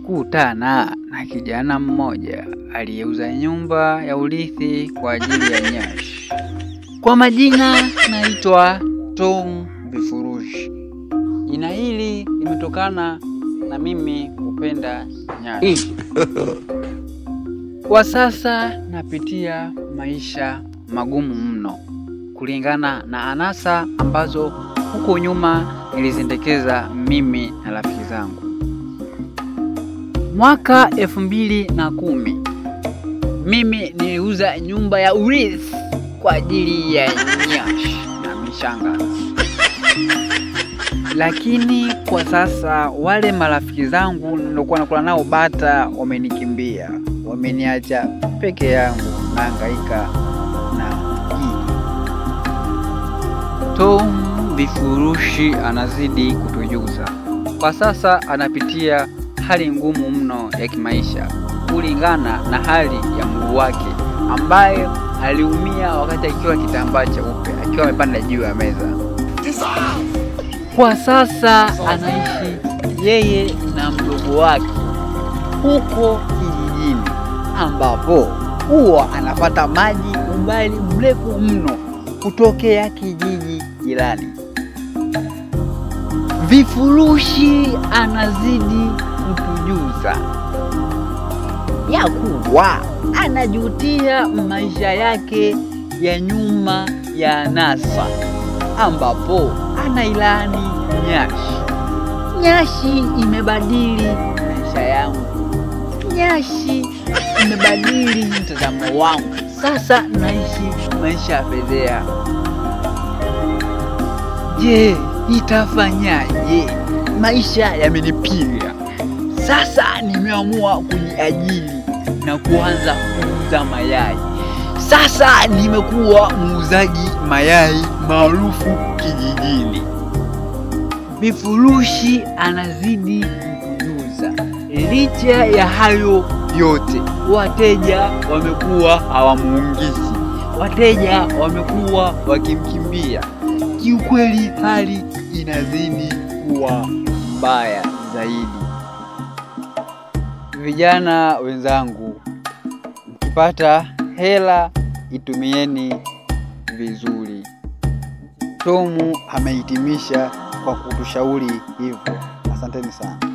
Nilikutana na kijana mmoja aliyeuza nyumba ya urithi kwa ajili ya nyashi. Kwa majina naitwa Tom Vifurushi. Jina hili limetokana na mimi kupenda nyashi. Kwa sasa napitia maisha magumu mno kulingana na anasa ambazo huko nyuma nilizindekeza mimi na rafiki zangu. Mwaka 2010 mimi niliuza nyumba ya urithi kwa ajili ya nyashi na mishanga. Lakini kwa sasa wale marafiki zangu nilikuwa nakula nao bata wamenikimbia, wameniacha peke yangu nahangaika na hili. Tom Vifurushi anazidi kutujuza. Kwa sasa anapitia hali ngumu mno ya kimaisha kulingana na hali ya mguu wake ambaye aliumia wakati akiwa kitambaa cheupe akiwa amepanda juu ya meza. Kwa sasa anaishi yeye na mdogo wake huko kijijini ambapo huwa anapata maji umbali mrefu mno kutokea kijiji jirani. Vifurushi anazidi kutujuza ya kuwa anajutia maisha yake ya nyuma ya anasa ambapo anailani nyashi. Nyashi imebadili maisha yangu. Nyashi imebadili mtazamo wangu. Sasa naishi maisha ya fedhea. Je, nitafanyaje? Maisha yamenipiga. Sasa nimeamua kujiajiri na kuanza kuuza mayai. Sasa nimekuwa muuzaji mayai maarufu kijijini. Vifurushi anazidi kujuza. Licha ya hayo yote, wateja wamekuwa hawamuungishi. Wateja wamekuwa wakimkimbia. Kiukweli hali inazidi kuwa mbaya zaidi. Vijana wenzangu, mkipata hela itumieni vizuri. Tomu amehitimisha kwa kutushauri hivyo. Asanteni sana.